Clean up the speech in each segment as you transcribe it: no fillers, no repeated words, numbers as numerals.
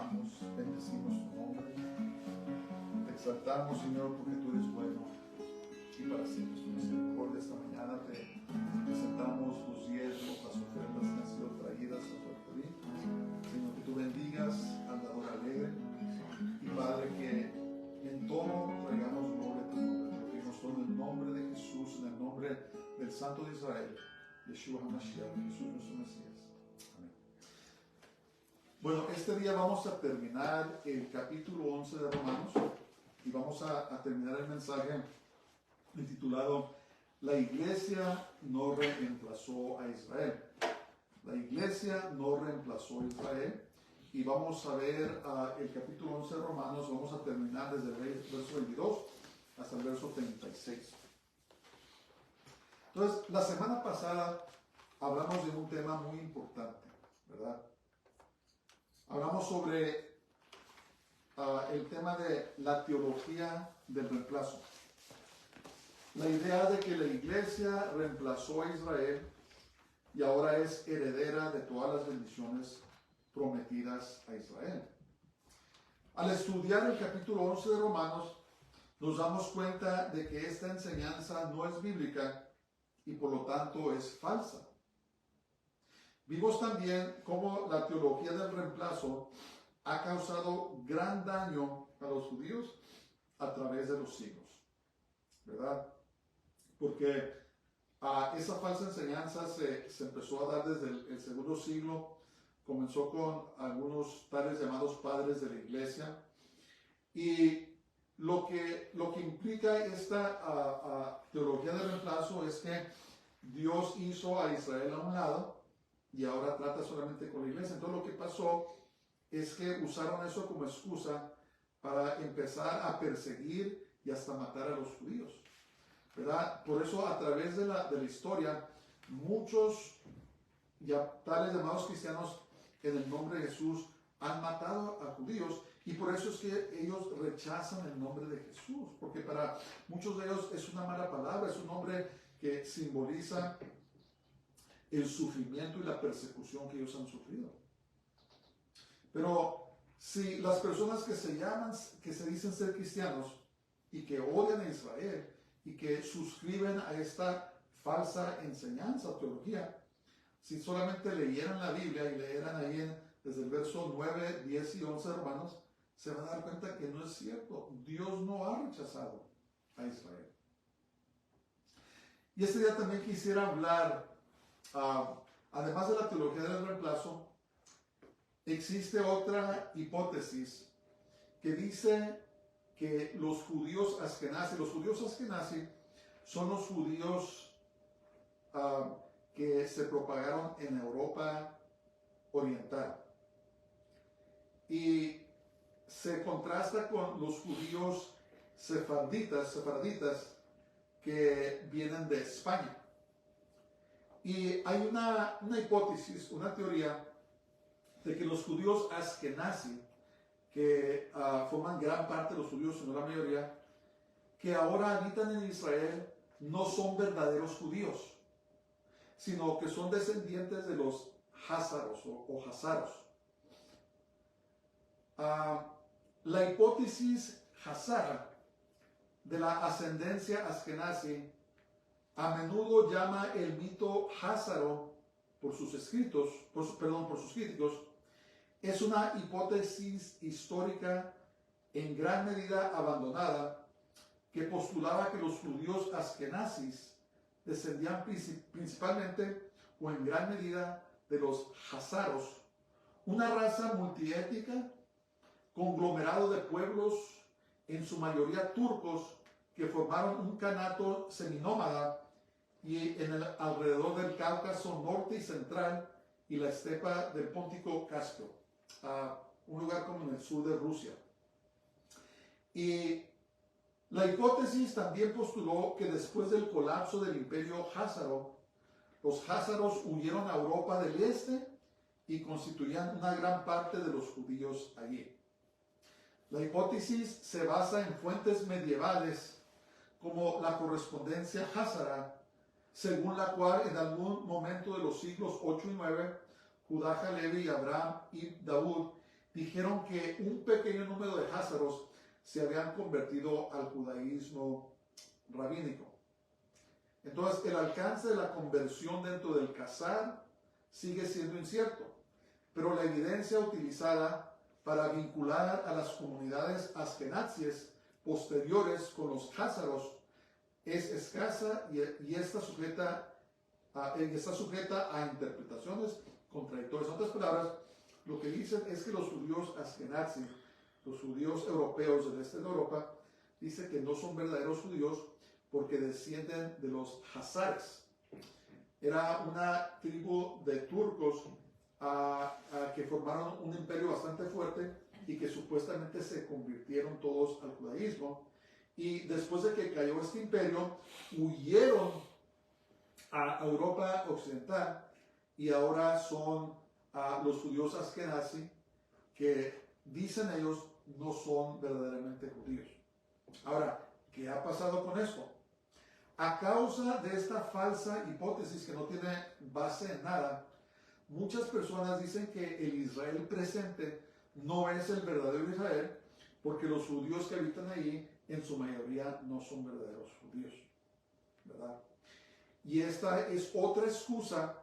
alabamos, bendecimos tu nombre, te exaltamos, Señor, porque tú eres bueno y para siempre es tu misericordia. Esta mañana te presentamos tus diezmos, las ofrendas que han sido traídas a tu altar. Señor, que tú bendigas al dador alegre y Padre, que en todo traigamos gloria a tu nombre. Te pedimos todo en el nombre de Jesús, en el nombre del Santo de Israel, Yeshua HaMashiach, Jesús nuestro Mesías. Amén. Bueno, este día vamos a terminar el capítulo 11 de Romanos y vamos a terminar el mensaje intitulado La iglesia no reemplazó a Israel. La iglesia no reemplazó a Israel. Y vamos a ver el capítulo 11 de Romanos. Vamos a terminar desde el verso 22 hasta el verso 36. Entonces, la semana pasada hablamos de un tema muy importante, ¿verdad? Hablamos sobre el tema de la teología del reemplazo. La idea de que la iglesia reemplazó a Israel y ahora es heredera de todas las bendiciones prometidas a Israel. Al estudiar el capítulo 11 de Romanos, nos damos cuenta de que esta enseñanza no es bíblica y por lo tanto es falsa. Vimos también cómo la teología del reemplazo ha causado gran daño a los judíos a través de los siglos, ¿verdad? Porque esa falsa enseñanza se empezó a dar desde el segundo siglo. Comenzó con algunos tales llamados padres de la iglesia. Y lo que implica esta teología del reemplazo es que Dios hizo a Israel a un lado y ahora trata solamente con la iglesia. Entonces lo que pasó es que usaron eso como excusa para empezar a perseguir y hasta matar a los judíos, ¿verdad? Por eso a través de la historia, muchos tales llamados cristianos en el nombre de Jesús han matado a judíos, y por eso es que ellos rechazan el nombre de Jesús, porque para muchos de ellos es una mala palabra, es un nombre que simboliza el sufrimiento y la persecución que ellos han sufrido. Pero si las personas que se dicen ser cristianos y que odian a Israel y que suscriben a esta falsa enseñanza o teología, si solamente leyeran la Biblia y leyeran ahí desde el verso 9, 10 y 11 de Romanos, se van a dar cuenta que no es cierto. Dios no ha rechazado a Israel. Y este día también quisiera hablar, además de la teología del reemplazo, existe otra hipótesis que dice que los judíos askenazí son los judíos que se propagaron en Europa Oriental. Y se contrasta con los judíos sefarditas que vienen de España. Y hay una hipótesis, una teoría de que los judíos askenazí, que forman gran parte de los judíos, si no la mayoría, que ahora habitan en Israel, no son verdaderos judíos, sino que son descendientes de los házaros o hazaros. La hipótesis hazara de la ascendencia askenazí a menudo llama el mito házaro por sus críticos, es una hipótesis histórica en gran medida abandonada que postulaba que los judíos askenazis descendían principalmente o en gran medida de los hazaros, una raza multiétnica, conglomerado de pueblos, en su mayoría turcos, que formaron un kanato seminómada y alrededor del Cáucaso norte y central y la estepa del Póntico Caspio, un lugar como en el sur de Rusia. Y la hipótesis también postuló que después del colapso del imperio házaro, los házaros huyeron a Europa del Este y constituían una gran parte de los judíos allí. La hipótesis se basa en fuentes medievales como la correspondencia házara, según la cual en algún momento de los siglos 8 y 9, Judá Levi y Abraham y Daud dijeron que un pequeño número de házaros se habían convertido al judaísmo rabínico. Entonces, el alcance de la conversión dentro del Khazar sigue siendo incierto, pero la evidencia utilizada para vincular a las comunidades askenazíes posteriores con los házaros es escasa y está sujeta a interpretaciones contradictorias. En otras palabras, lo que dicen es que los judíos askenazí, los judíos europeos del este de Europa, dicen que no son verdaderos judíos porque descienden de los hazares. Era una tribu de turcos que formaron un imperio bastante fuerte y que supuestamente se convirtieron todos al judaísmo. Y después de que cayó este imperio, huyeron a Europa occidental y ahora son los judíos askenazí, que dicen ellos no son verdaderamente judíos. Ahora, ¿qué ha pasado con esto? A causa de esta falsa hipótesis que no tiene base en nada, muchas personas dicen que el Israel presente no es el verdadero Israel porque los judíos que habitan ahí en su mayoría no son verdaderos judíos, ¿verdad? Y esta es otra excusa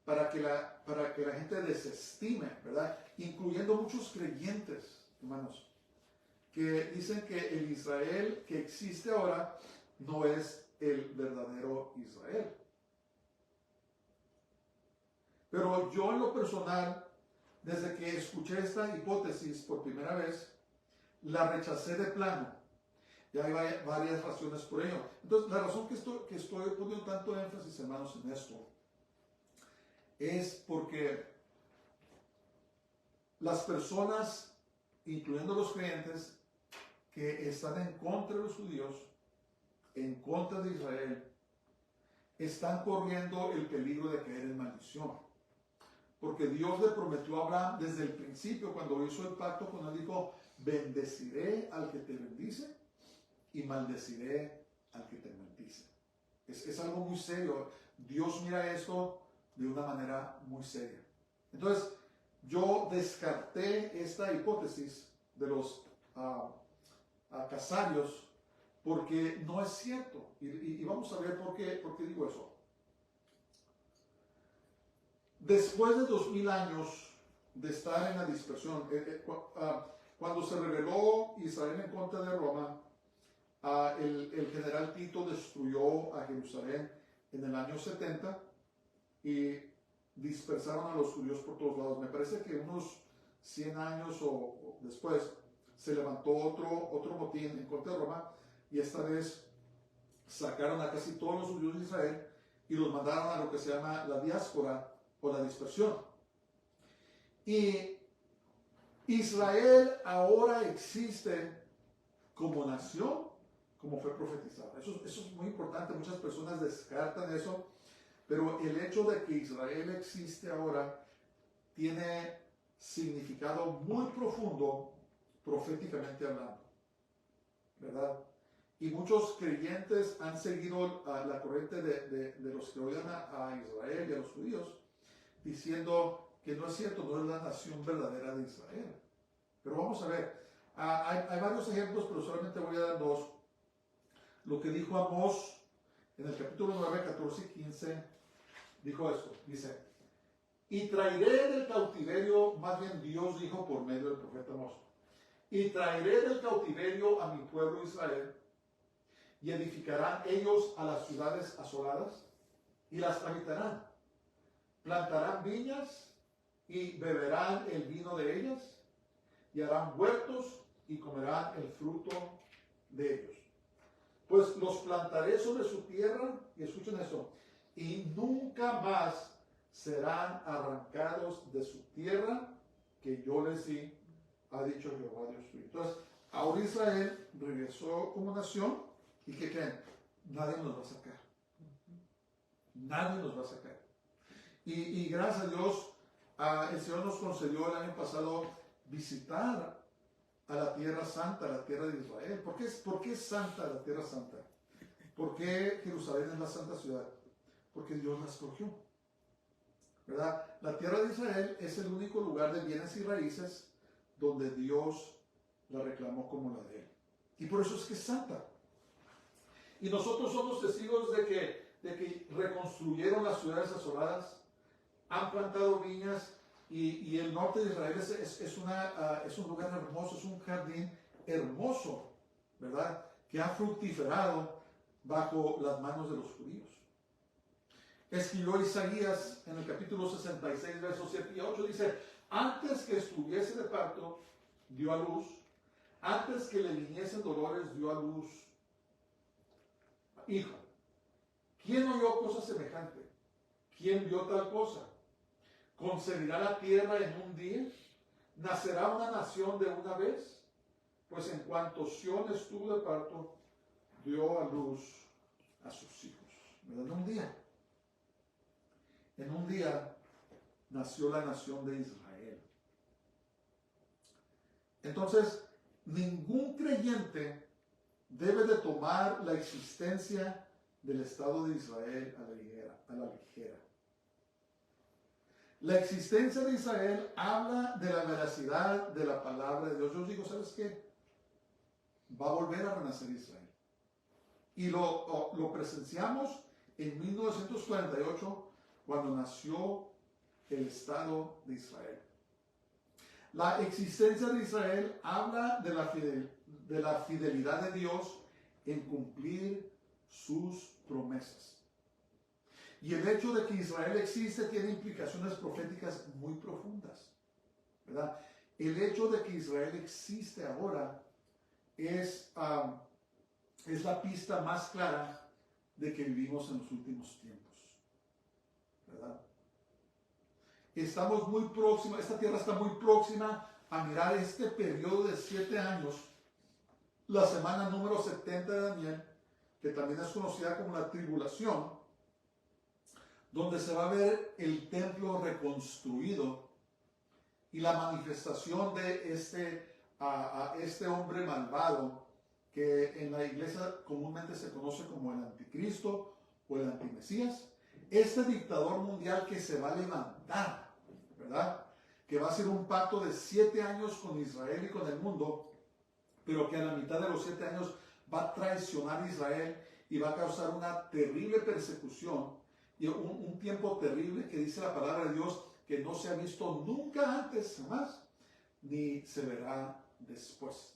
para que la gente desestime, ¿verdad? Incluyendo muchos creyentes, hermanos, que dicen que el Israel que existe ahora no es el verdadero Israel. Pero yo en lo personal, desde que escuché esta hipótesis por primera vez, la rechacé de plano. Y hay varias razones por ello. Entonces, la razón que estoy poniendo tanto énfasis, hermanos, en esto, es porque las personas, incluyendo los creyentes, que están en contra de los judíos, en contra de Israel, están corriendo el peligro de caer en maldición. Porque Dios le prometió a Abraham desde el principio, cuando hizo el pacto con él, dijo, bendeciré al que te bendice y maldeciré al que te maldice. Es algo muy serio. Dios mira esto de una manera muy seria. Entonces, yo descarté esta hipótesis de los casarios porque no es cierto. Y vamos a ver por qué digo eso. Después de 2000 años de estar en la dispersión, cuando se rebeló Israel en contra de Roma, el general Tito destruyó a Jerusalén en el año 70 y dispersaron a los judíos por todos lados. Me parece que unos 100 años o después se levantó otro motín en contra de Roma y esta vez sacaron a casi todos los judíos de Israel y los mandaron a lo que se llama la diáspora o la dispersión. Y Israel ahora existe como nación, como fue profetizado. Eso es muy importante. Muchas personas descartan eso, pero el hecho de que Israel existe ahora tiene significado muy profundo proféticamente hablando, ¿verdad? Y muchos creyentes han seguido la corriente de los que odian a Israel y a los judíos, diciendo que no es cierto, no es la nación verdadera de Israel. Pero vamos a ver, hay varios ejemplos, pero solamente voy a dar dos. Lo que dijo Amós en el capítulo 9, 14 y 15, dijo esto, dice, y traeré del cautiverio, más bien Dios dijo por medio del profeta Amós, y traeré del cautiverio a mi pueblo Israel, y edificarán ellos a las ciudades asoladas, y las habitarán. Plantarán viñas y beberán el vino de ellas, y harán huertos y comerán el fruto de ellos. Pues los plantaré sobre su tierra, y escuchen eso, y nunca más serán arrancados de su tierra que yo les di, ha dicho Jehová Dios tuyo. Entonces, ahora Israel regresó como nación, y ¿qué creen? Nadie nos va a sacar. Nadie nos va a sacar. Y gracias a Dios, el Señor nos concedió el año pasado visitar a la tierra santa, a la tierra de Israel. ¿Por qué es santa la tierra santa? ¿Por qué Jerusalén es la santa ciudad? Porque Dios la escogió, ¿verdad? La tierra de Israel es el único lugar de bienes y raíces donde Dios la reclamó como la de Él. Y por eso es que es santa. Y nosotros somos testigos de que reconstruyeron las ciudades asoladas, han plantado viñas, y el norte de Israel es un lugar hermoso, es un jardín hermoso, ¿verdad? Que ha fructiferado bajo las manos de los judíos. Escribió Isaías en el capítulo 66, versos 7 y 8, dice: antes que estuviese de parto, dio a luz; antes que le viniesen dolores, dio a luz hijo. ¿Quién oyó cosa semejante? ¿Quién vio tal cosa? ¿Concebirá la tierra en un día? ¿Nacerá una nación de una vez? Pues en cuanto Sión estuvo de parto, dio a luz a sus hijos. ¿Verdad? En un día nació la nación de Israel. Entonces, ningún creyente debe de tomar la existencia del Estado de Israel a la ligera. La existencia de Israel habla de la veracidad de la palabra de Dios. Yo digo, ¿sabes qué? Va a volver a renacer Israel. Y lo presenciamos en 1948, cuando nació el Estado de Israel. La existencia de Israel habla de la fidelidad de Dios en cumplir sus promesas. Y el hecho de que Israel existe tiene implicaciones proféticas muy profundas, ¿verdad? El hecho de que Israel existe ahora es la pista más clara de que vivimos en los últimos tiempos, ¿verdad? Estamos muy próximos, esta tierra está muy próxima a mirar este periodo de 7 años, la semana número 70 de Daniel, que también es conocida como la tribulación, donde se va a ver el templo reconstruido y la manifestación de este hombre malvado, que en la iglesia comúnmente se conoce como el anticristo o el antimesías. Este dictador mundial que se va a levantar, ¿verdad? Que va a hacer un pacto de 7 años con Israel y con el mundo, pero que a la mitad de los 7 años va a traicionar a Israel y va a causar una terrible persecución y un tiempo terrible que dice la palabra de Dios que no se ha visto nunca antes, jamás, ni se verá después,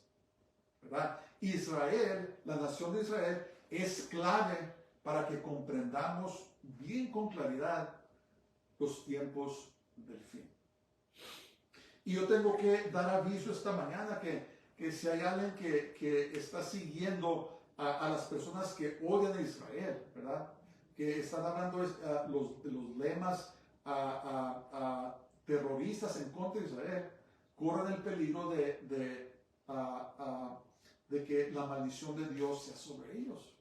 ¿verdad? Israel, la nación de Israel, es clave para que comprendamos bien con claridad los tiempos del fin. Y yo tengo que dar aviso esta mañana que si hay alguien que está siguiendo a las personas que odian a Israel, ¿verdad? Que están hablando los lemas terroristas en contra de Israel, corren el peligro de que la maldición de Dios sea sobre ellos.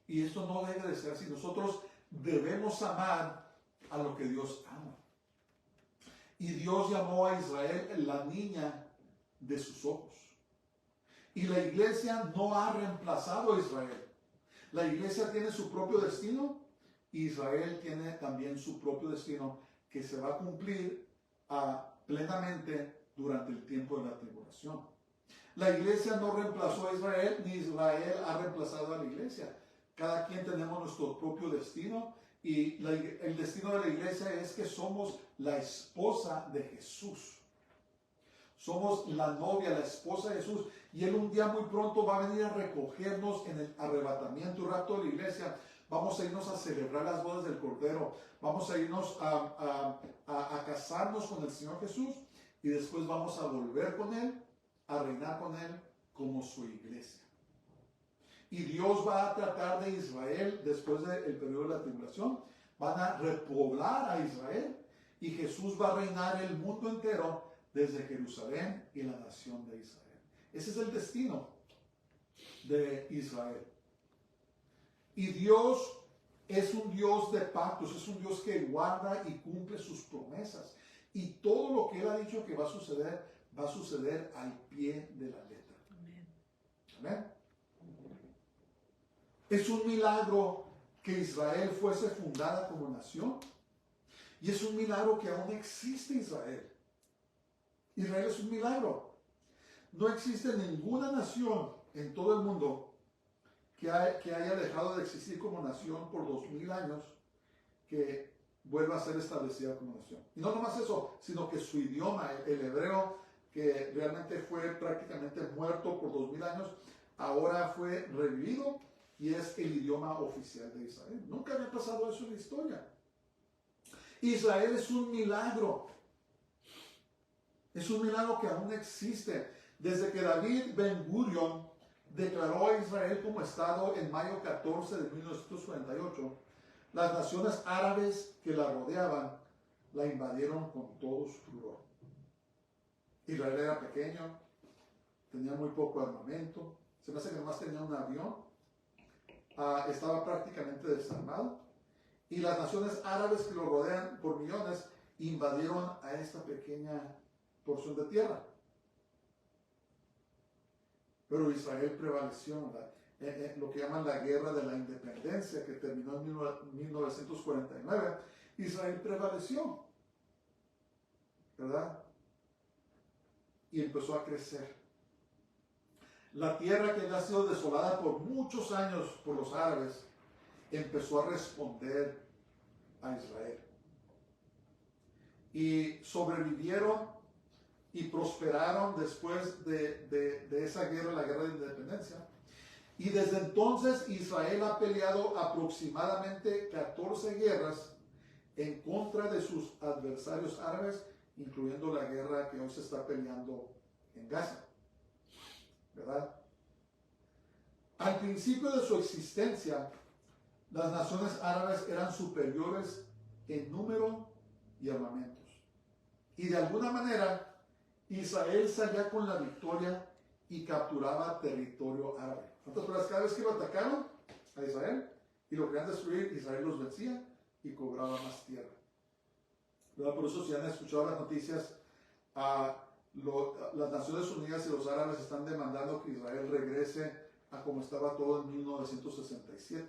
Y esto no debe de ser así. Nosotros debemos amar a lo que Dios ama. Y Dios llamó a Israel la niña de sus ojos. Y la iglesia no ha reemplazado a Israel. La iglesia tiene su propio destino. Israel tiene también su propio destino que se va a cumplir plenamente durante el tiempo de la tribulación. La iglesia no reemplazó a Israel, ni Israel ha reemplazado a la iglesia. Cada quien tenemos nuestro propio destino y el destino de la iglesia es que somos la esposa de Jesús. Somos la novia, la esposa de Jesús, y Él un día muy pronto va a venir a recogernos en el arrebatamiento y rapto de la iglesia. Vamos a irnos a celebrar las bodas del Cordero, vamos a irnos a casarnos con el Señor Jesús y después vamos a volver con Él, a reinar con Él como su iglesia. Y Dios va a tratar de Israel después del periodo de la tribulación. Van a repoblar a Israel y Jesús va a reinar el mundo entero desde Jerusalén y la nación de Israel. Ese es el destino de Israel. Y Dios es un Dios de pactos, es un Dios que guarda y cumple sus promesas. Y todo lo que Él ha dicho que va a suceder al pie de la letra. Amén. Amén. Es un milagro que Israel fuese fundada como nación. Y es un milagro que aún existe Israel. Israel es un milagro. No existe ninguna nación en todo el mundo que haya dejado de existir como nación por 2000 años que vuelva a ser establecida como nación. Y no nomás eso, sino que su idioma, el hebreo, que realmente fue prácticamente muerto por 2000 años, ahora fue revivido y es el idioma oficial de Israel. Nunca había pasado eso en la historia. Israel es un milagro. Es un milagro que aún existe. Desde que David Ben Gurion declaró a Israel como Estado en mayo 14 de 1948, las naciones árabes que la rodeaban la invadieron con todo su furor. Israel era pequeño, tenía muy poco armamento, se me hace que nomás tenía un avión, estaba prácticamente desarmado, y las naciones árabes que lo rodean por millones invadieron a esta pequeña porción de tierra. Pero Israel prevaleció, lo que llaman la guerra de la independencia, que terminó en 1949. Israel prevaleció, ¿verdad? Y empezó a crecer. La tierra que había sido desolada por muchos años por los árabes empezó a responder a Israel. Y sobrevivieron y prosperaron después de esa guerra, la guerra de independencia. Y desde entonces Israel ha peleado aproximadamente 14 guerras en contra de sus adversarios árabes, incluyendo la guerra que hoy se está peleando en Gaza, ¿verdad? Al principio de su existencia, las naciones árabes eran superiores en número y armamentos. Y de alguna manera, Israel salía con la victoria y capturaba territorio árabe. Entonces, cada vez que lo atacaron a Israel y lo querían destruir, Israel los vencía y cobraba más tierra. ¿Verdad? Por eso, si han escuchado las noticias, las Naciones Unidas y los árabes están demandando que Israel regrese a como estaba todo en 1967.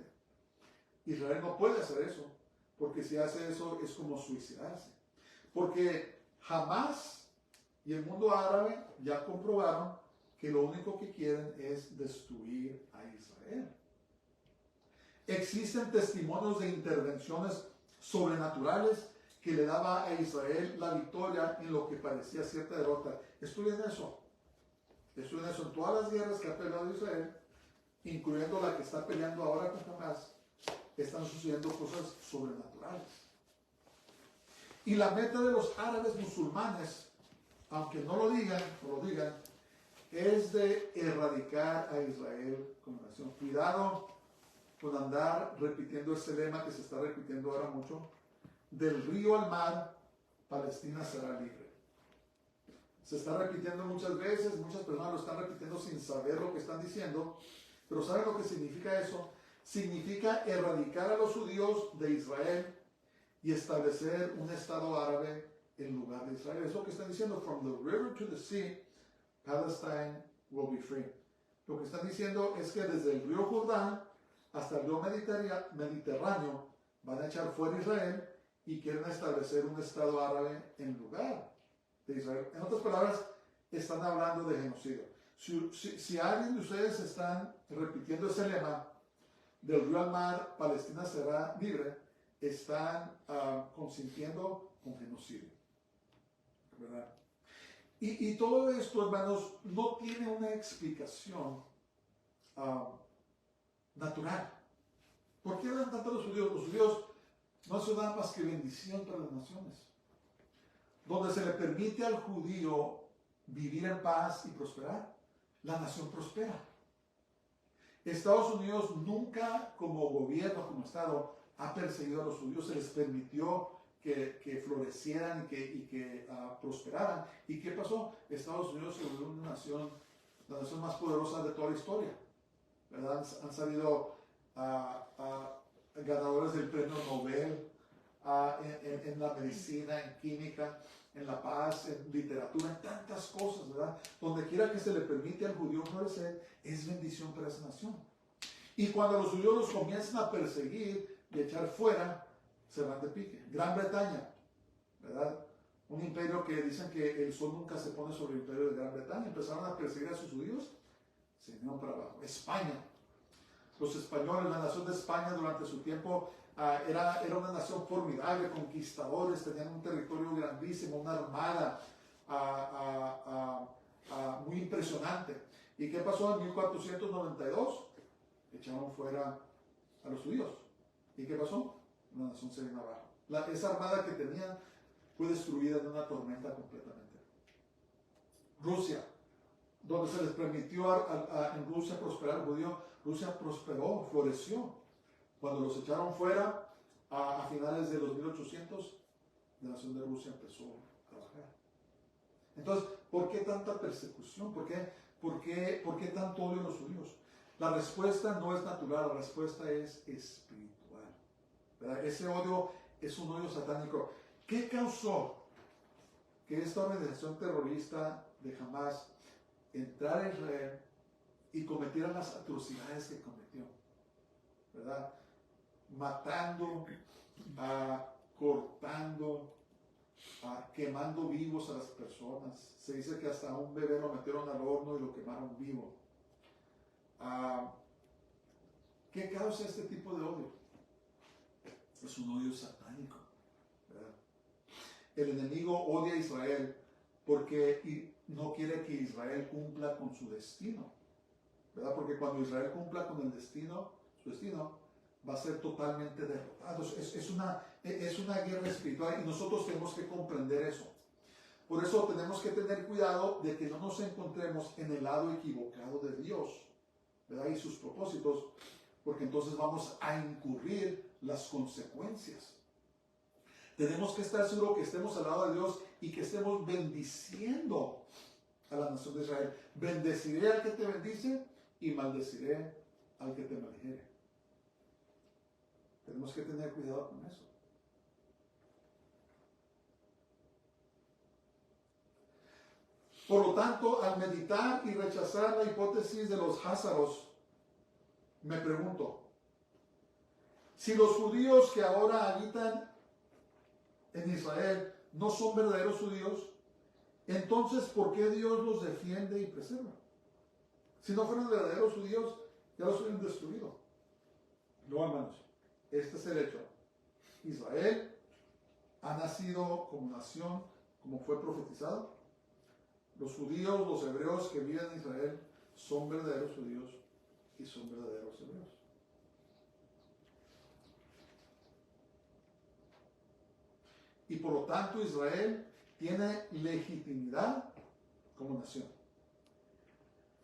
Israel no puede hacer eso, porque si hace eso es como suicidarse. Porque Hamás y el mundo árabe ya comprobaron que lo único que quieren es destruir a Israel. Existen testimonios de intervenciones sobrenaturales que le daba a Israel la victoria en lo que parecía cierta derrota. Estudien eso. Estudien eso. En todas las guerras que ha peleado Israel, incluyendo la que está peleando ahora con Hamás, están sucediendo cosas sobrenaturales. Y la meta de los árabes musulmanes, aunque no lo digan, es de erradicar a Israel como nación. Cuidado con andar repitiendo este lema que se está repitiendo ahora mucho: del río al mar, Palestina será libre. Se está repitiendo muchas veces, muchas personas lo están repitiendo sin saber lo que están diciendo, pero ¿saben lo que significa eso? Significa erradicar a los judíos de Israel y establecer un estado árabe en lugar de Israel. Es lo que están diciendo: from the river to the sea, Palestine will be free. Lo que están diciendo es que desde el río Jordán hasta el río Mediterráneo van a echar fuera Israel y quieren establecer un estado árabe en lugar de Israel. En otras palabras, están hablando de genocidio. Si alguien de ustedes están repitiendo ese lema, del río al mar, Palestina será libre, están consintiendo con genocidio, ¿verdad? Y todo esto, hermanos, no tiene una explicación natural. ¿Por qué dan tanto los judíos? Los judíos no son nada más que bendición para las naciones. Donde se le permite al judío vivir en paz y prosperar, la nación prospera. Estados Unidos nunca, como gobierno, como Estado, ha perseguido a los judíos. Se les permitió que florecieran y que prosperaran. ¿Y qué pasó? Estados Unidos se volvió una nación, la nación más poderosa de toda la historia, ¿verdad? Han salido ganadores del premio Nobel en la medicina, en química, en la paz, en literatura, en tantas cosas, ¿verdad? Donde quiera que se le permite al judío florecer, es bendición para esa nación. Y cuando los judíos los comienzan a perseguir y echar fuera, se van de pique. Gran Bretaña, ¿verdad? Un imperio que dicen que el sol nunca se pone sobre el imperio de Gran Bretaña. Empezaron a perseguir a sus judíos, se vinieron para abajo. España. Los españoles, la nación de España durante su tiempo era una nación formidable, conquistadores, tenían un territorio grandísimo, una armada muy impresionante. ¿Y qué pasó en 1492? Echaron fuera a los judíos. ¿Y qué pasó? La nación se vino abajo. Esa armada que tenían fue destruida en una tormenta completamente. Rusia, donde se les permitió en Rusia prosperar judío, Rusia prosperó, floreció. Cuando los echaron fuera, a finales de los 1800, la nación de Rusia empezó a bajar. Entonces, ¿por qué tanta persecución? ¿Por qué tanto odio a los judíos? La respuesta no es natural, la respuesta es espiritual, ¿verdad? Ese odio es un odio satánico. ¿Qué causó que esta organización terrorista de Hamas entrara a Israel y cometiera las atrocidades que cometió? ¿Verdad? Matando, cortando, quemando vivos a las personas. Se dice que hasta un bebé lo metieron al horno y lo quemaron vivo. ¿Qué causa este tipo de odio? Es un odio satánico, ¿verdad? El enemigo odia a Israel porque no quiere que Israel cumpla con su destino, ¿verdad? Porque cuando Israel cumpla con su destino va a ser totalmente derrotado. Es una guerra espiritual y nosotros tenemos que comprender eso. Por eso tenemos que tener cuidado de que no nos encontremos en el lado equivocado de Dios, ¿verdad? Y sus propósitos, porque entonces vamos a incurrir las consecuencias. Tenemos que estar seguros que estemos al lado de Dios y que estemos bendiciendo a la nación de Israel. Bendeciré al que te bendice y maldeciré al que te maldijere. Tenemos que tener cuidado con eso. Por lo tanto, al meditar y rechazar la hipótesis de los házaros, me pregunto, si los judíos que ahora habitan en Israel no son verdaderos judíos, entonces ¿por qué Dios los defiende y preserva? Si no fueran verdaderos judíos, ya los hubieran destruido. No, hermanos, este es el hecho. Israel ha nacido como nación, como fue profetizado. Los judíos, los hebreos que viven en Israel, son verdaderos judíos y son verdaderos hebreos. Y por lo tanto Israel tiene legitimidad como nación.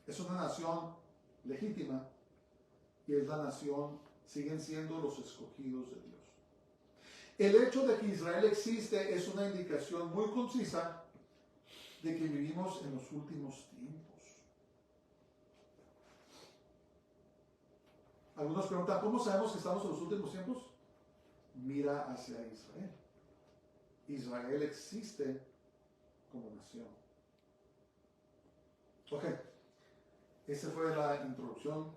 Es una nación legítima y es la nación, siguen siendo los escogidos de Dios. El hecho de que Israel existe es una indicación muy concisa de que vivimos en los últimos tiempos. Algunos preguntan, ¿cómo sabemos que estamos en los últimos tiempos? Mira hacia Israel. Israel existe como nación. Ok, esa fue la introducción.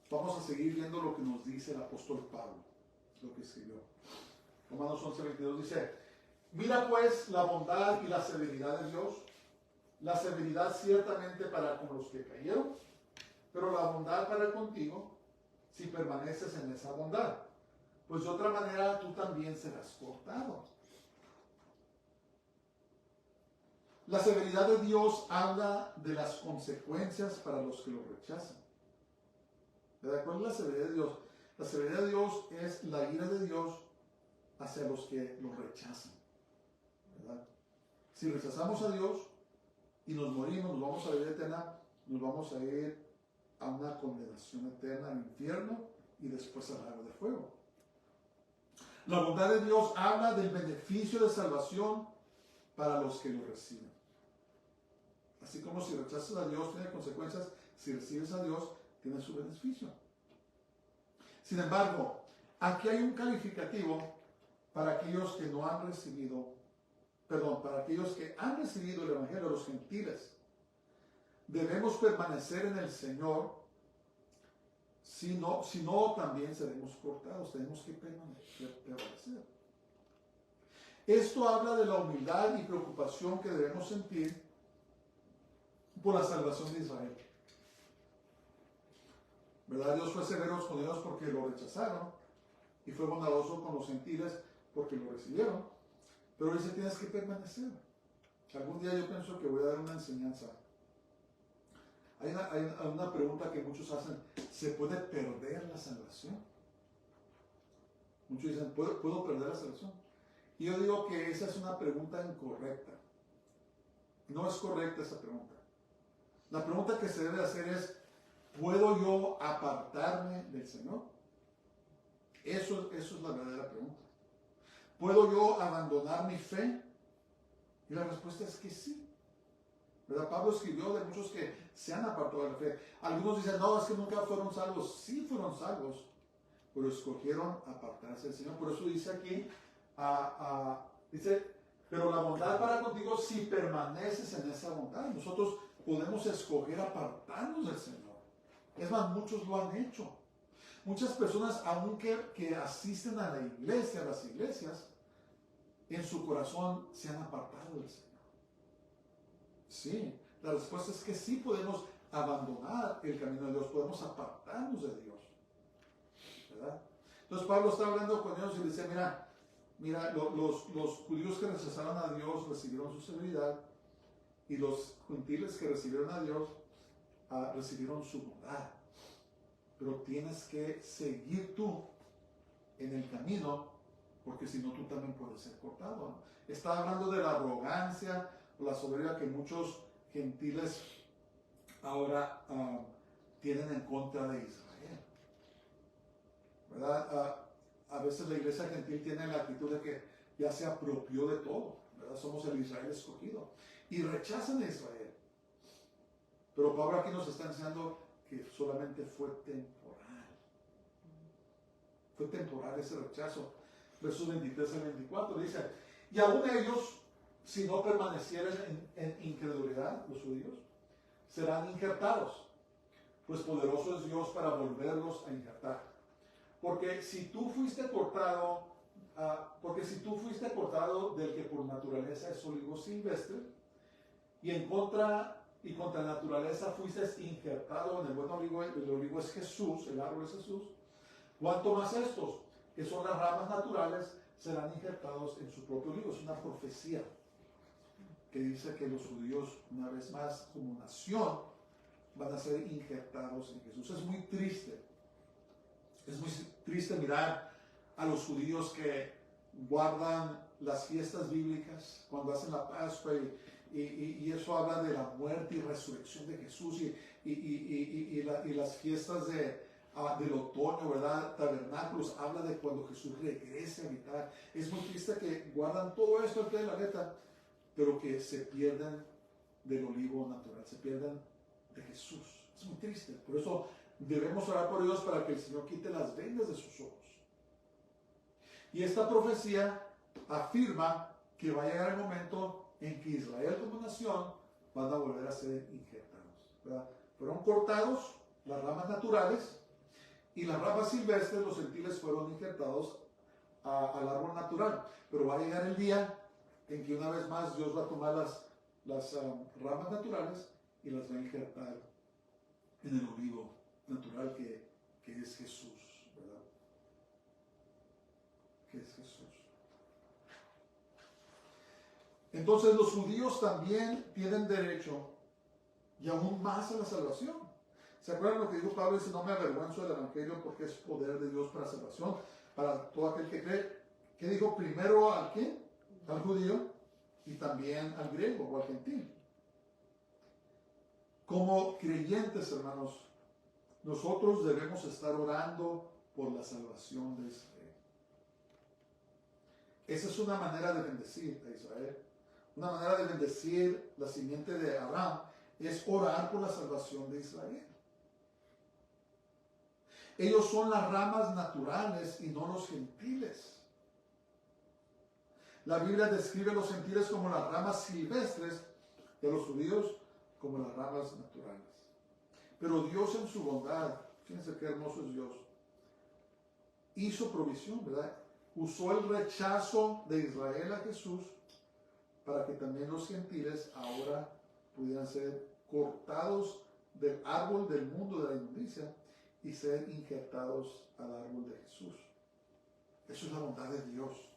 Vamos a seguir viendo lo que nos dice el apóstol Pablo, lo que escribió. Romanos 11:22 dice, mira pues la bondad y la severidad de Dios, la severidad ciertamente para con los que cayeron, pero la bondad para contigo si permaneces en esa bondad, pues de otra manera tú también serás cortado. La severidad de Dios habla de las consecuencias para los que lo rechazan. ¿De acuerdo? La severidad de Dios. La severidad de Dios es la ira de Dios hacia los que lo rechazan, ¿verdad? Si rechazamos a Dios y nos morimos, nos vamos a la vida eterna, nos vamos a ir a una condenación eterna al infierno y después al lago de fuego. La bondad de Dios habla del beneficio de salvación para los que lo reciben. Así como si rechazas a Dios tiene consecuencias, si recibes a Dios tiene su beneficio. Sin embargo, aquí hay un calificativo para aquellos que no han recibido, para aquellos que han recibido el Evangelio, los gentiles. Debemos permanecer en el Señor, si no también seremos cortados, tenemos que prevalecer. Esto habla de la humildad y preocupación que debemos sentir por la salvación de Israel. ¿Verdad? Dios fue severo con ellos porque lo rechazaron y fue bondadoso con los gentiles porque lo recibieron. Pero dice, tienes que permanecer. Algún día yo pienso que voy a dar una enseñanza. Hay una pregunta que muchos hacen, ¿se puede perder la salvación? Muchos dicen, ¿puedo perder la salvación? Y yo digo que esa es una pregunta incorrecta. No es correcta esa pregunta. La pregunta que se debe hacer es, ¿puedo yo apartarme del Señor? Eso es la verdadera pregunta. ¿Puedo yo abandonar mi fe? Y la respuesta es que sí. ¿Verdad? Pablo escribió de muchos que se han apartado de la fe. Algunos dicen, no, es que nunca fueron salvos. Sí fueron salvos, pero escogieron apartarse del Señor. Por eso dice aquí, dice, pero la bondad para contigo si permaneces en esa bondad. Nosotros podemos escoger apartarnos del Señor. Es más, muchos lo han hecho. Muchas personas, aunque que asisten a la iglesia, a las iglesias, en su corazón se han apartado del Señor. Sí, la respuesta es que sí podemos abandonar el camino de Dios, podemos apartarnos de Dios. ¿Verdad? Entonces Pablo está hablando con ellos y le dice, mira, los judíos que rechazaron a Dios recibieron su severidad y los gentiles que recibieron a Dios recibieron su bondad. Pero tienes que seguir tú en el camino, porque si no tú también puedes ser cortado, ¿no? Está hablando de la arrogancia o la soberbia que muchos gentiles ahora tienen en contra de Israel. ¿Verdad? A veces la iglesia gentil tiene la actitud de que ya se apropió de todo, ¿verdad? Somos el Israel escogido y rechazan a Israel. Pero Pablo aquí nos está enseñando que solamente fue temporal. Fue temporal ese rechazo. Versos 23 al 24 dice, y aún ellos, si no permanecieran en incredulidad, los judíos, serán injertados, pues poderoso es Dios para volverlos a injertar. Porque si tú fuiste cortado del que por naturaleza es olivo silvestre, y contra la naturaleza fuiste injertado en el buen olivo, el olivo es Jesús, el árbol es Jesús, cuanto más estos, que son las ramas naturales, serán injertados en su propio olivo. Es una profecía que dice que los judíos, una vez más, como nación, van a ser injertados en Jesús. Es muy triste. Es muy triste mirar a los judíos que guardan las fiestas bíblicas cuando hacen la Pascua y eso habla de la muerte y resurrección de Jesús y las fiestas del otoño, ¿verdad? Tabernáculos, habla de cuando Jesús regrese a habitar. Es muy triste que guardan todo esto al pie de la letra, pero que se pierden del olivo natural, se pierden de Jesús. Es muy triste. Por eso debemos orar por Dios para que el Señor quite las vendas de sus ojos. Y esta profecía afirma que va a llegar el momento en que Israel como nación van a volver a ser injertados, ¿verdad? Fueron cortados las ramas naturales y las ramas silvestres, los gentiles, fueron injertados al árbol natural. Pero va a llegar el día en que una vez más Dios va a tomar las ramas naturales y las va a injertar en el olivo natural que es Jesús, ¿verdad? Que es Jesús. Entonces los judíos también tienen derecho y aún más a la salvación. ¿Se acuerdan lo que dijo Pablo? Dice, no me avergüenzo del evangelio porque es poder de Dios para salvación, para todo aquel que cree. ¿Qué dijo? Primero al quién? Al judío y también al griego o al gentil. Como creyentes, hermanos, nosotros debemos estar orando por la salvación de Israel. Esa es una manera de bendecir a Israel. Una manera de bendecir la simiente de Abraham es orar por la salvación de Israel. Ellos son las ramas naturales y no los gentiles. La Biblia describe a los gentiles como las ramas silvestres y a los judíos como las ramas naturales. Pero Dios en su bondad, fíjense qué hermoso es Dios, hizo provisión, ¿verdad? usó el rechazo de Israel a Jesús para que también los gentiles ahora pudieran ser cortados del árbol del mundo de la inmundicia y ser injertados al árbol de Jesús. Eso es la bondad de Dios,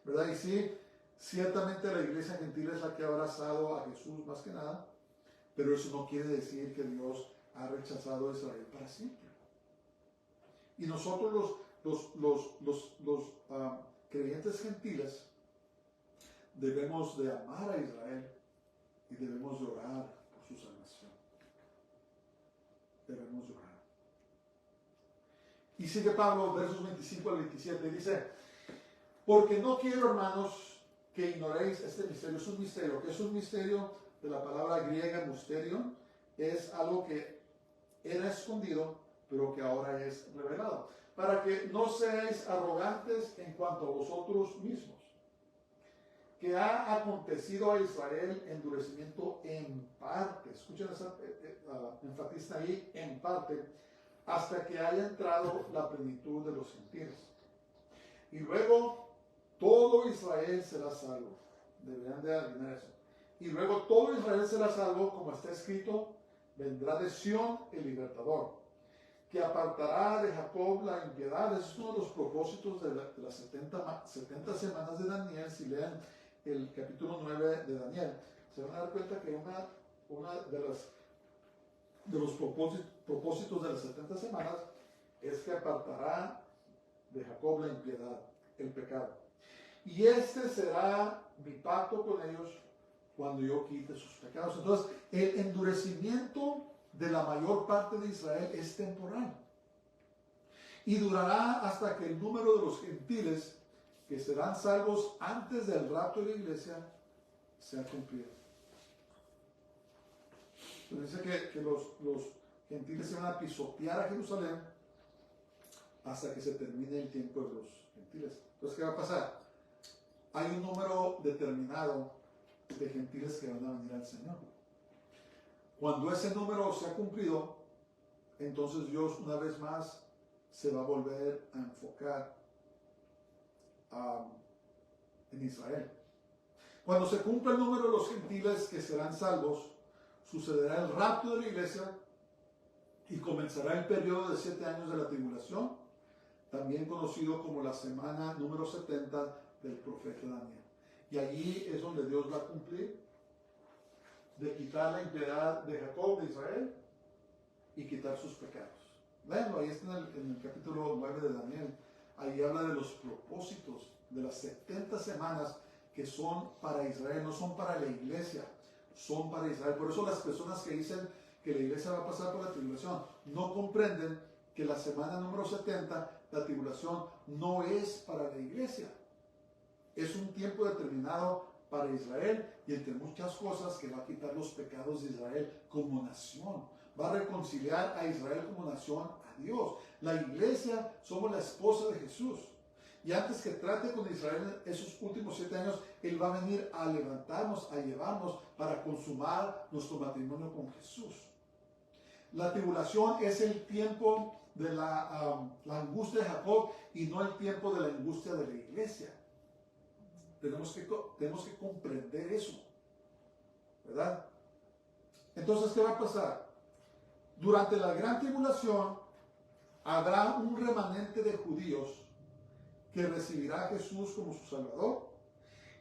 ¿verdad? Y sí, ciertamente la iglesia gentil es la que ha abrazado a Jesús más que nada, pero eso no quiere decir que Dios ha rechazado a Israel para siempre. Y nosotros los creyentes gentiles debemos de amar a Israel y debemos de orar por su salvación. Debemos de orar. Y sigue Pablo, versos 25 al 27, dice: porque no quiero, hermanos, que ignoréis este misterio. Es un misterio. ¿Qué es un misterio? De la palabra griega mysterion, es algo que era escondido, pero que ahora es revelado. Para que no seáis arrogantes en cuanto a vosotros mismos, que ha acontecido a Israel endurecimiento en parte. Escuchen esa, enfatiza ahí, en parte, hasta que haya entrado la plenitud de los gentiles. Y luego todo Israel será salvo. Deberían de adivinar eso. Y luego todo Israel será salvo, como está escrito: vendrá de Sión el libertador, que apartará de Jacob la impiedad. Ese es uno de los propósitos de las 70 semanas de Daniel. Si leen el capítulo 9 de Daniel, se van a dar cuenta que una de los propósitos de las 70 semanas es que apartará de Jacob la impiedad, el pecado. Y este será mi pacto con ellos cuando yo quite sus pecados. Entonces, el endurecimiento de la mayor parte de Israel es temporal y durará hasta que el número de los gentiles que serán salvos antes del rapto de la iglesia sea cumplido. Entonces dice que los gentiles se van a pisotear a Jerusalén hasta que se termine el tiempo de los gentiles. Entonces, ¿qué va a pasar? Hay un número determinado de gentiles que van a venir al Señor. Cuando ese número se ha cumplido, entonces Dios una vez más se va a volver a enfocar en Israel. Cuando se cumpla el número de los gentiles que serán salvos, sucederá el rapto de la iglesia y comenzará el periodo de 7 años de la tribulación, también conocido como la semana número 70 del profeta Daniel. Y allí es donde Dios va a cumplir de quitar la impiedad de Jacob, de Israel, y quitar sus pecados. Léanlo, ahí está en el capítulo 9 de Daniel. Ahí habla de los propósitos de las 70 semanas que son para Israel, no son para la iglesia, son para Israel. Por eso las personas que dicen que la iglesia va a pasar por la tribulación no comprenden que la semana número 70, la tribulación, no es para la iglesia. Es un tiempo determinado para Israel y entre muchas cosas que va a quitar los pecados de Israel como nación. Va a reconciliar a Israel como nación a Dios. La iglesia somos la esposa de Jesús. Y antes que trate con Israel esos últimos 7 años, Él va a venir a levantarnos, a llevarnos para consumar nuestro matrimonio con Jesús. La tribulación es el tiempo de la angustia de Jacob y no el tiempo de la angustia de la iglesia. Tenemos que comprender eso, ¿verdad? Entonces, ¿qué va a pasar? Durante la gran tribulación habrá un remanente de judíos que recibirá a Jesús como su Salvador,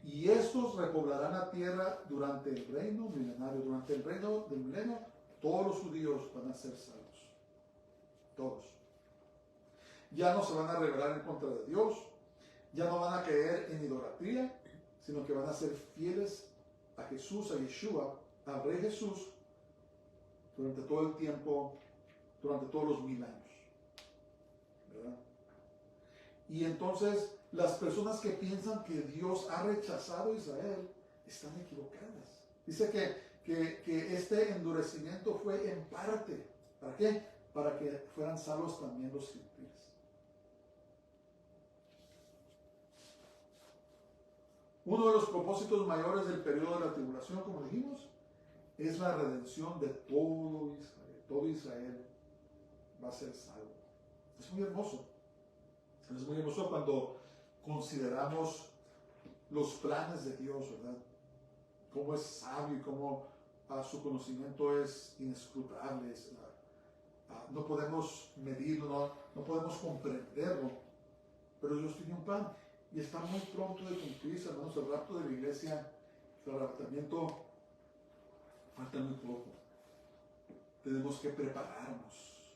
y estos repoblarán la tierra durante el reino milenario. Durante el reino del milenio, todos los judíos van a ser salvos. Todos. Ya no se van a rebelar en contra de Dios, ya no van a caer en idolatría, sino que van a ser fieles a Jesús, a Yeshua, al Rey Jesús, durante todo el tiempo, durante todos los 1000 años. ¿Verdad? Y entonces, las personas que piensan que Dios ha rechazado a Israel, están equivocadas. Dice que este endurecimiento fue en parte. ¿Para qué? Para que fueran salvos también los gentiles. Uno de los propósitos mayores del periodo de la tribulación, como dijimos, es la redención de todo Israel. Todo Israel va a ser salvo. Es muy hermoso. Es muy hermoso cuando consideramos los planes de Dios, ¿verdad? Cómo es sabio y cómo su conocimiento es inescrutable. No podemos medirlo, no podemos comprenderlo, pero Dios tiene un plan y está muy pronto de cumplirse, hermanos. El rapto de la iglesia, el arrebatamiento, falta muy poco. Tenemos que prepararnos,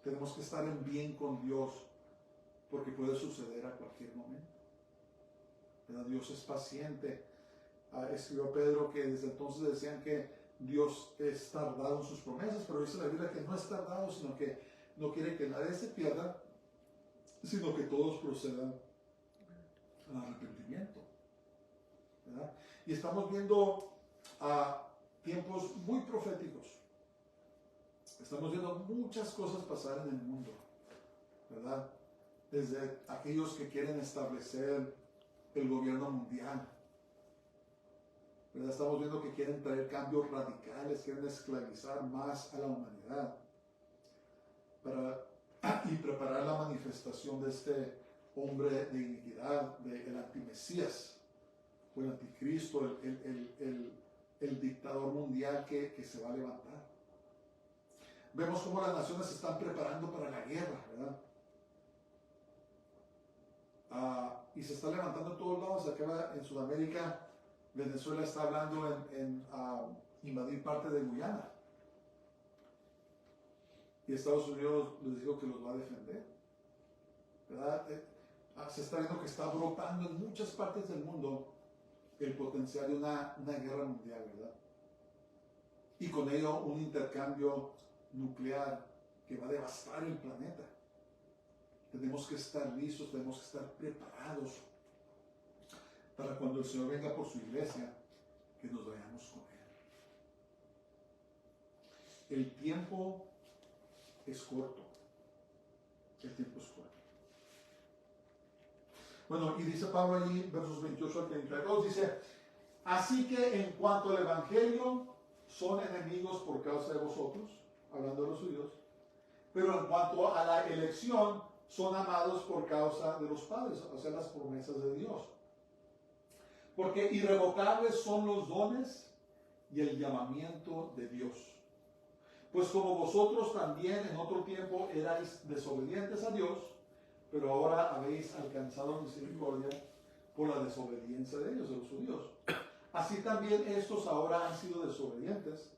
tenemos que estar en bien con Dios, porque puede suceder a cualquier momento. ¿Verdad? Dios es paciente. Escribió Pedro que desde entonces decían que Dios es tardado en sus promesas, pero dice la Biblia que no es tardado, sino que no quiere que nadie se pierda, sino que todos procedan al arrepentimiento. ¿Verdad? Y estamos viendo tiempos muy proféticos. Estamos viendo muchas cosas pasar en el mundo, ¿verdad? Desde aquellos que quieren establecer el gobierno mundial, ¿verdad? Estamos viendo que quieren traer cambios radicales, quieren esclavizar más a la humanidad y preparar la manifestación de este hombre de iniquidad, del antimesías, o el anticristo, el dictador mundial que se va a levantar. Vemos cómo las naciones se están preparando para la guerra, ¿verdad? Y se está levantando en todos lados. Acá en Sudamérica, Venezuela está hablando en invadir parte de Guyana. Y Estados Unidos les dijo que los va a defender, ¿verdad? Se está viendo que está brotando en muchas partes del mundo el potencial de una guerra mundial, ¿verdad? Y con ello un intercambio nuclear que va a devastar el planeta. Tenemos que estar listos, tenemos que estar preparados para cuando el Señor venga por su iglesia, que nos vayamos con Él. El tiempo es corto. El tiempo es corto. Bueno, y dice Pablo allí, versos 28 al 32, dice: así que en cuanto al Evangelio, son enemigos por causa de vosotros, hablando de los judíos, pero en cuanto a la elección, son amados por causa de los padres, o sea, las promesas de Dios. Porque irrevocables son los dones y el llamamiento de Dios. Pues como vosotros también en otro tiempo erais desobedientes a Dios, pero ahora habéis alcanzado misericordia por la desobediencia de ellos, de los judíos. Así también estos ahora han sido desobedientes,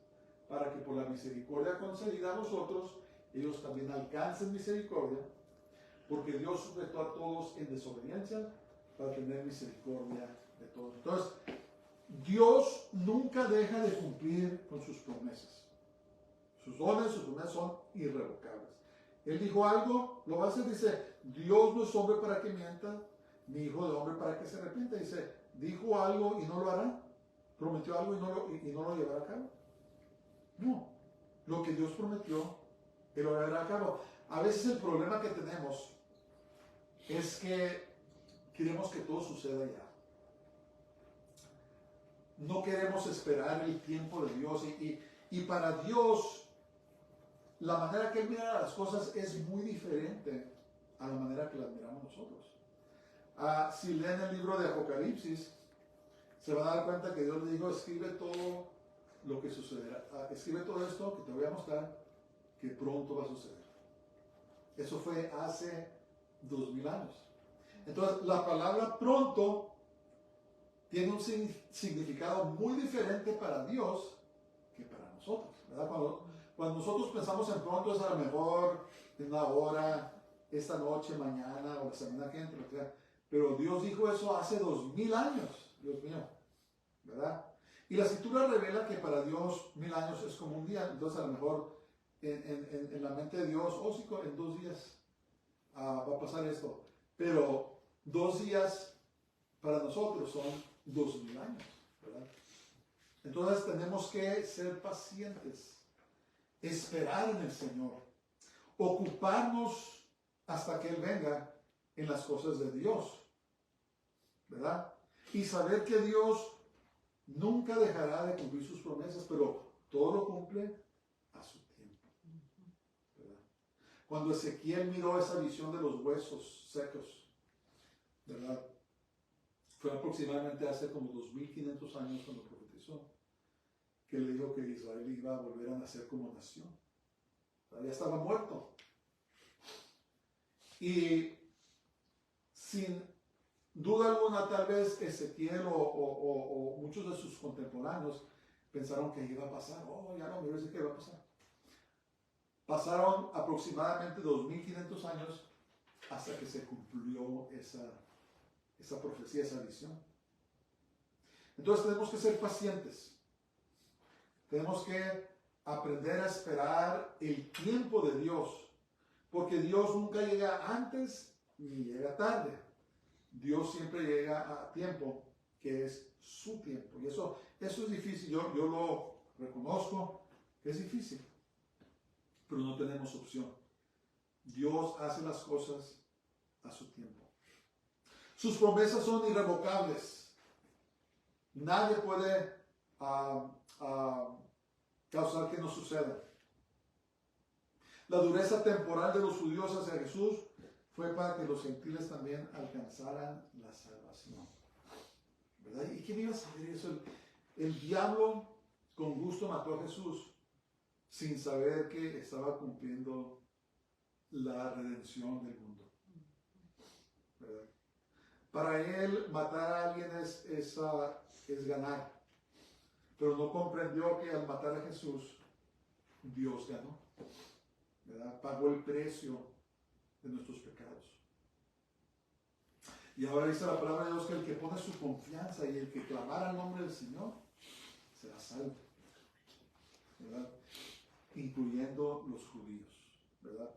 para que por la misericordia concedida a vosotros, ellos también alcancen misericordia, porque Dios sujetó a todos en desobediencia para tener misericordia de todos. Entonces, Dios nunca deja de cumplir con sus promesas. Sus dones, sus promesas son irrevocables. Él dijo algo, lo va a hacer. Dice, Dios no es hombre para que mienta, ni hijo de hombre para que se arrepienta. Dice, dijo algo y no lo hará. Prometió algo y no lo llevará a cabo. No, lo que Dios prometió, Él lo llevará a cabo. A veces el problema que tenemos es que queremos que todo suceda ya. No queremos esperar el tiempo de Dios. Y para Dios, la manera que Él mira las cosas es muy diferente a la manera que las miramos nosotros. Si leen el libro de Apocalipsis, se van a dar cuenta que Dios le dijo: escribe todo lo que sucederá. Escribe todo esto que te voy a mostrar, que pronto va a suceder. Eso fue hace 2000 años. Entonces, la palabra pronto tiene un significado muy diferente para Dios que para nosotros, ¿verdad? Cuando nosotros pensamos en pronto, es a lo mejor en una hora, esta noche, mañana o la semana que entra. Pero Dios dijo eso hace 2000 años, Dios mío, ¿verdad? Y la Escritura revela que para Dios 1000 años es como un día. Entonces, a lo mejor en la mente de Dios, sí, en 2 días va a pasar esto. Pero 2 días para nosotros son 2000 años, ¿verdad? Entonces tenemos que ser pacientes, esperar en el Señor, ocuparnos hasta que Él venga en las cosas de Dios, ¿verdad? Y saber que Dios nunca dejará de cumplir sus promesas, pero todo lo cumple a su tiempo, ¿verdad? Cuando Ezequiel miró esa visión de los huesos secos, ¿verdad? Fue aproximadamente hace como 2500 años cuando profetizó, que le dijo que Israel iba a volver a nacer como nación. O sea, ya estaba muerto. Y sin duda alguna, tal vez Ezequiel o muchos de sus contemporáneos pensaron que iba a pasar. Oh, ya no, me parece que iba a pasar. Pasaron aproximadamente 2500 años hasta que se cumplió esa profecía, esa visión. Entonces tenemos que ser pacientes. Tenemos que aprender a esperar el tiempo de Dios, porque Dios nunca llega antes ni llega tarde. Dios siempre llega a tiempo, que es su tiempo. Y eso es difícil, yo lo reconozco, que es difícil, pero no tenemos opción. Dios hace las cosas a su tiempo. Sus promesas son irrevocables. Nadie puede causar que no suceda. La dureza temporal de los judíos hacia Jesús fue para que los gentiles también alcanzaran la salvación. ¿Verdad? ¿Y quién iba a saber eso? El diablo con gusto mató a Jesús sin saber que estaba cumpliendo la redención del mundo. ¿Verdad? Para él matar a alguien es ganar, pero no comprendió que al matar a Jesús Dios ganó, ¿verdad? Pagó el precio de nuestros pecados. Y ahora dice la palabra de Dios que el que pone su confianza y el que clamara el nombre del Señor será salvo, ¿verdad? Incluyendo los judíos, ¿verdad?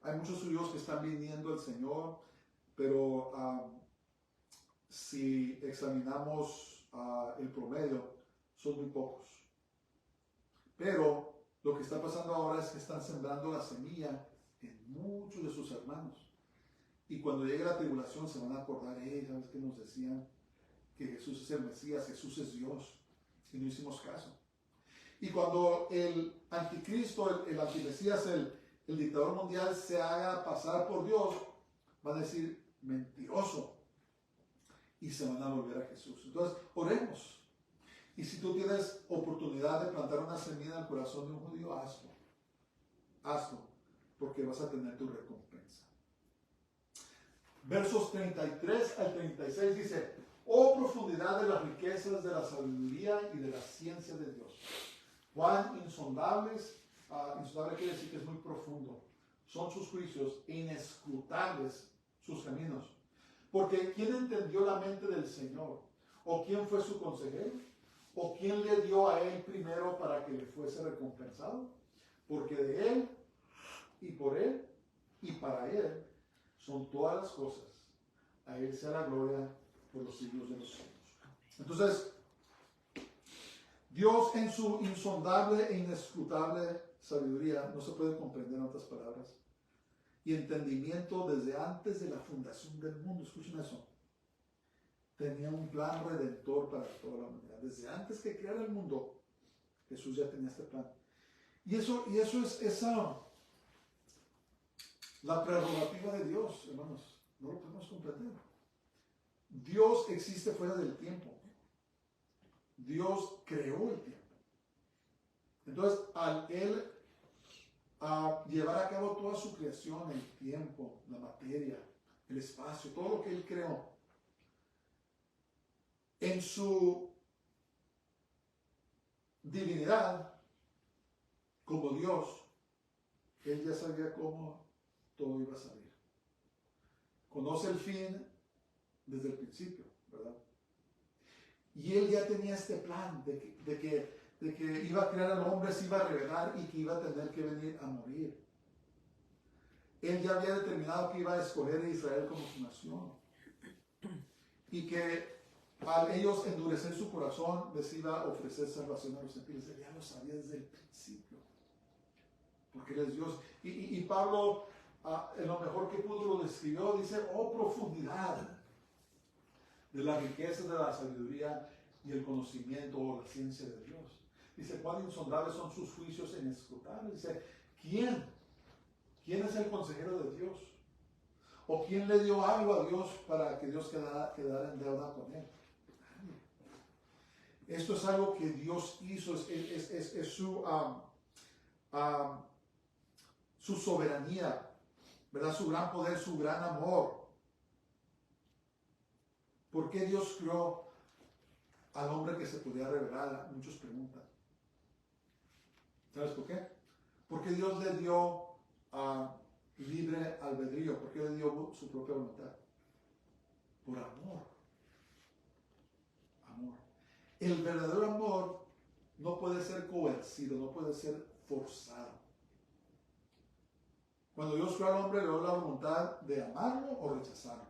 Hay muchos judíos que están viniendo al Señor, pero si examinamos el promedio, son muy pocos. Pero lo que está pasando ahora es que están sembrando la semilla en muchos de sus hermanos. Y cuando llegue la tribulación se van a acordar, ¿sabes qué nos decían? Que Jesús es el Mesías, Jesús es Dios. Y no hicimos caso. Y cuando el anticristo, el antimesías, el dictador mundial se haga pasar por Dios, van a decir, mentiroso. Y se van a volver a Jesús. Entonces, oremos. Y si tú tienes oportunidad de plantar una semilla en el corazón de un judío, hazlo. Hazlo, porque vas a tener tu recompensa. Versos 33 al 36 dice, oh profundidad de las riquezas de la sabiduría y de la ciencia de Dios. Cuán insondables, insondable quiere decir que es muy profundo, son sus juicios, inescrutables sus caminos. Porque ¿quién entendió la mente del Señor? ¿O quién fue su consejero? ¿O quién le dio a él primero para que le fuese recompensado? Porque de él, y por él, y para él, son todas las cosas. A él sea la gloria por los siglos de los siglos. Entonces, Dios en su insondable e inescrutable sabiduría, no se puede comprender en otras palabras, y entendimiento desde antes de la fundación del mundo, escuchen eso, tenía un plan redentor para toda la humanidad. Desde antes que creara el mundo, Jesús ya tenía este plan. Y eso es la prerrogativa de Dios, hermanos. No lo podemos comprender. Dios existe fuera del tiempo. Dios creó el tiempo. Entonces, al Él llevar a cabo toda su creación, el tiempo, la materia, el espacio, todo lo que Él creó, en su divinidad, como Dios, Él ya sabía cómo todo iba a salir. Conoce el fin desde el principio, ¿verdad? Y Él ya tenía este plan de que iba a crear al hombre, se iba a revelar y que iba a tener que venir a morir. Él ya había determinado que iba a escoger a Israel como su nación. Y que al ellos endurecer su corazón, les iba a ofrecer salvación a los gentiles. Él ya lo sabía desde el principio. Porque Él es Dios. Y Pablo, en lo mejor que pudo, lo describió, dice, oh profundidad de la riqueza de la sabiduría y el conocimiento o la ciencia de Dios. Dice, cuán insondables son sus juicios inescrutables. Dice, ¿quién es el consejero de Dios? ¿O quién le dio algo a Dios para que Dios quedara en deuda con él? Esto es algo que Dios hizo, es su soberanía, ¿verdad? Su gran poder, su gran amor. ¿Por qué Dios creó al hombre que se podía revelar? Muchos preguntan. ¿Sabes por qué? Porque Dios le dio libre albedrío. ¿Por qué le dio su propia voluntad? Por amor. Amor. El verdadero amor no puede ser coercido, no puede ser forzado. Cuando Dios creó al hombre, le dio la voluntad de amarlo o rechazarlo.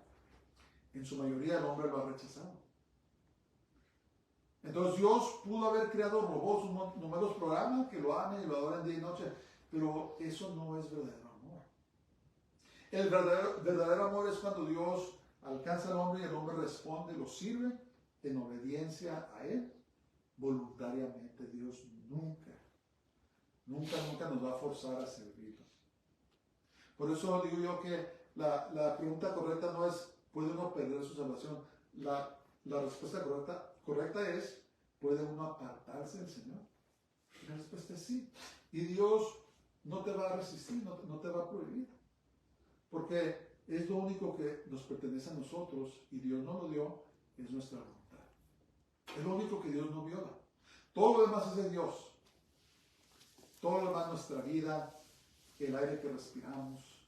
En su mayoría el hombre lo ha rechazado. Entonces Dios pudo haber creado robots, numerosos programas que lo amen y lo adoren día y noche, pero eso no es verdadero amor. El verdadero amor es cuando Dios alcanza al hombre y el hombre responde, lo sirve en obediencia a Él, voluntariamente. Dios nunca nos va a forzar a servirlo. Por eso digo yo que la pregunta correcta no es, ¿puede uno perder su salvación? La respuesta correcta es, ¿puede uno apartarse del Señor? La respuesta es sí. Y Dios no te va a resistir, no te va a prohibir. Porque es lo único que nos pertenece a nosotros y Dios no lo dio, es nuestra voluntad. Es lo único que Dios no viola. Todo lo demás es de Dios. Todo lo demás, nuestra vida, el aire que respiramos,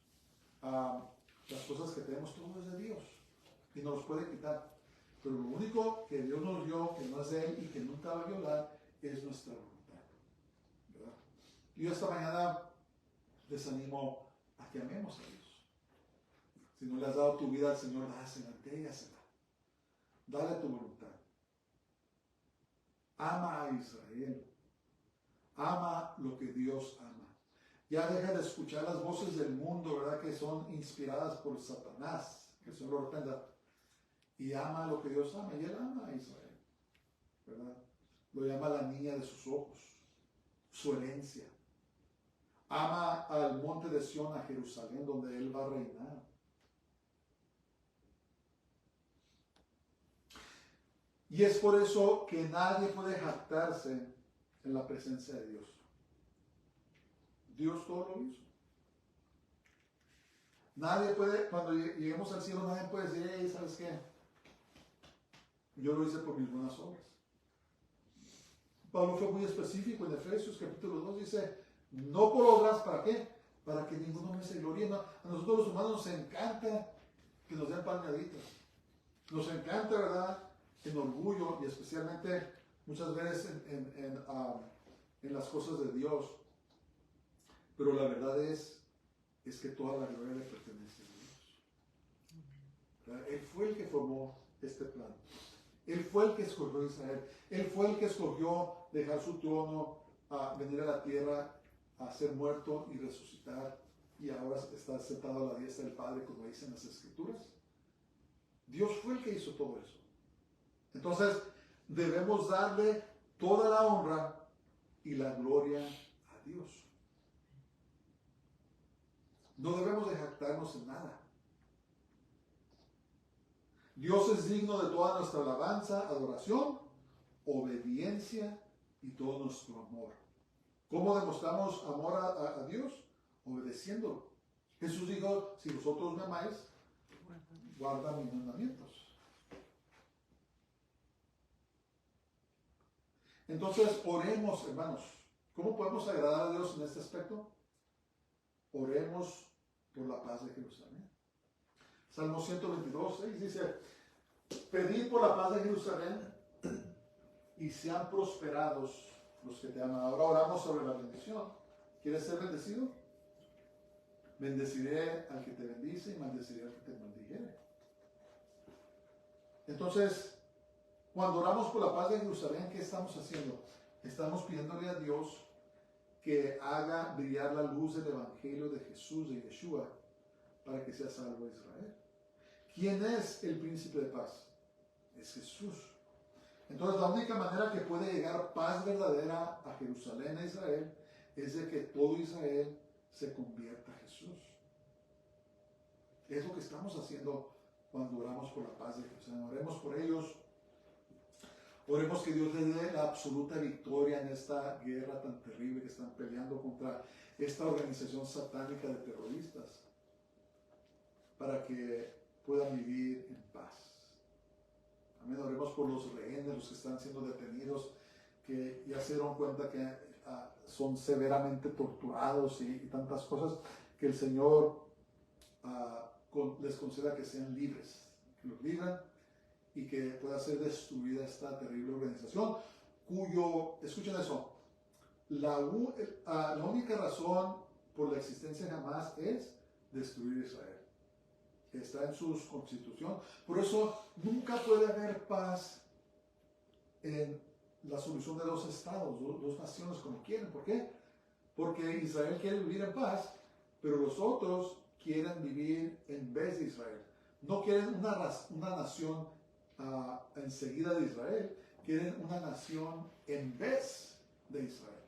las cosas que tenemos, todo es de Dios. Y nos los puede quitar. Pero lo único que Dios nos dio, que no es de Él y que nunca va a violar, es nuestra voluntad. ¿Verdad? Y yo esta mañana les animo a que amemos a Dios. Si no le has dado tu vida al Señor, dásela, dégasela. Dale tu voluntad. Ama a Israel. Ama lo que Dios ama. Ya deja de escuchar las voces del mundo, ¿verdad? Que son inspiradas por Satanás, que se lo reprenda. Y ama lo que Dios ama. Y Él ama a Israel, ¿verdad? Lo llama la niña de sus ojos, su herencia. Ama al monte de Sión, a Jerusalén, donde Él va a reinar. Y es por eso que nadie puede jactarse en la presencia de Dios. Dios todo lo hizo. Nadie puede, cuando lleguemos al cielo, nadie puede decir, hey, ¿sabes qué? Yo lo hice por mis buenas obras. Pablo fue muy específico en Efesios capítulo 2, dice, no por obras, ¿para qué? Para que ninguno me se gloríe. No, a nosotros los humanos nos encanta que nos den palmaditas. Nos encanta, ¿verdad? En orgullo y especialmente muchas veces en las cosas de Dios. Pero la verdad es que toda la gloria le pertenece a Dios. ¿Verdad? Él fue el que formó este plan. Él fue el que escogió a Israel. Él fue el que escogió dejar su trono, venir a la tierra, a ser muerto y resucitar. Y ahora está sentado a la diestra del Padre, como dicen las Escrituras. Dios fue el que hizo todo eso. Entonces, debemos darle toda la honra y la gloria a Dios. No debemos de jactarnos en nada. Dios es digno de toda nuestra alabanza, adoración, obediencia y todo nuestro amor. ¿Cómo demostramos amor a Dios? Obedeciéndolo. Jesús dijo, si vosotros me amáis, guarda mis mandamientos. Entonces, oremos, hermanos. ¿Cómo podemos agradar a Dios en este aspecto? Oremos por la paz de Jerusalén. Salmo 122, 6 dice, pedid por la paz de Jerusalén y sean prosperados los que te aman. Ahora oramos sobre la bendición. ¿Quieres ser bendecido? Bendeciré al que te bendice y maldeciré al que te maldijere. Entonces, cuando oramos por la paz de Jerusalén, ¿qué estamos haciendo? Estamos pidiéndole a Dios que haga brillar la luz del Evangelio de Jesús, de Yeshua, para que sea salvo Israel. ¿Quién es el príncipe de paz? Es Jesús. Entonces, la única manera que puede llegar paz verdadera a Jerusalén, a Israel, es de que todo Israel se convierta a Jesús. Es lo que estamos haciendo cuando oramos por la paz de Jerusalén. Oremos por ellos. Oremos que Dios les dé la absoluta victoria en esta guerra tan terrible que están peleando contra esta organización satánica de terroristas, para que puedan vivir en paz. Amén. Oremos por los rehenes, los que están siendo detenidos, que ya se dieron cuenta que son severamente torturados y tantas cosas, que el Señor les conceda que sean libres, que los libren y que pueda ser destruida esta terrible organización, escuchen eso, la única razón por la existencia de Hamas es destruir Israel. Está en su constitución. Por eso nunca puede haber paz en la solución de dos estados, dos naciones como quieren. ¿Por qué? Porque Israel quiere vivir en paz, pero los otros quieren vivir en vez de Israel. No quieren una nación enseguida de Israel, quieren una nación en vez de Israel.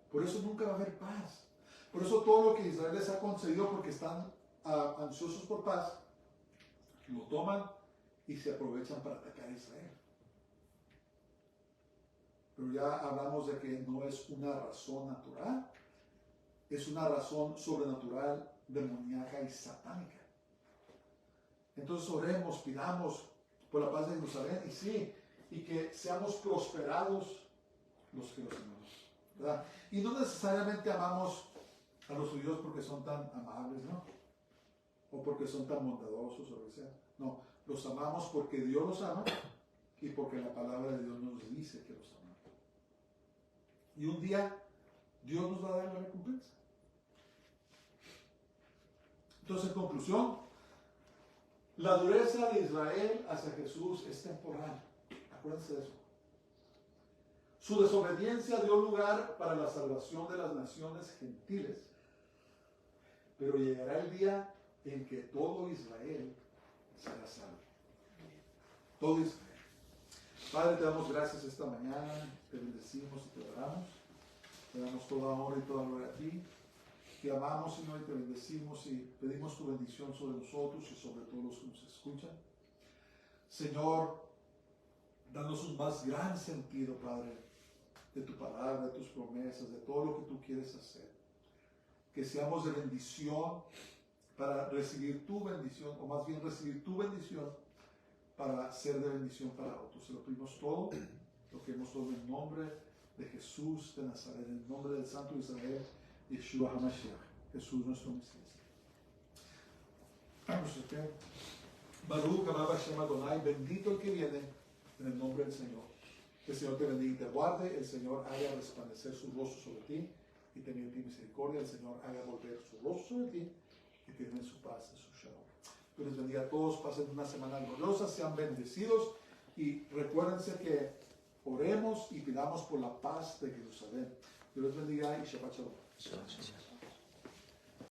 Por eso nunca va a haber paz. Por eso todo lo que Israel les ha concedido, porque están ansiosos por paz, lo toman y se aprovechan para atacar a Israel. Pero ya hablamos de que no es una razón natural, es una razón sobrenatural, demoníaca y satánica. Entonces oremos, pidamos por la paz de Jerusalén, y sí, y que seamos prosperados los que los amamos, ¿verdad? Y no necesariamente amamos a los judíos porque son tan amables, ¿no? O porque son tan bondadosos o lo que sea. No, los amamos porque Dios los ama y porque la palabra de Dios nos dice que los ama. Y un día Dios nos va a dar la recompensa. Entonces, en conclusión, la dureza de Israel hacia Jesús es temporal. Acuérdense de eso. Su desobediencia dio lugar para la salvación de las naciones gentiles. Pero llegará el día en que todo Israel será salvo. Todo Israel. Padre, te damos gracias esta mañana, te bendecimos y te adoramos. Te damos toda honra y toda gloria a ti. Te amamos, Señor, y te bendecimos y pedimos tu bendición sobre nosotros y sobre todos los que nos escuchan. Señor, danos un más gran sentido, Padre, de tu palabra, de tus promesas, de todo lo que tú quieres hacer. Que seamos de bendición para recibir tu bendición, o más bien recibir tu bendición para ser de bendición para otros. Se lo pedimos todo, lo que hemos todo en el nombre de Jesús de Nazaret, en el nombre del Santo de Israel, Yeshua HaMashiach, Jesús nuestro Mesías. Vamos a ver. Baruch Haba Hashem Adonai, bendito el que viene en el nombre del Señor. Que el Señor te bendiga y te guarde, el Señor haga resplandecer su rostro sobre ti y tenga en ti misericordia, el Señor haga volver su rostro sobre ti y te dé su paz y su shalom. Dios les bendiga a todos, pasen una semana gloriosa, sean bendecidos y recuérdense que oremos y pidamos por la paz de Jerusalén. Dios les bendiga y Shabbat Shalom.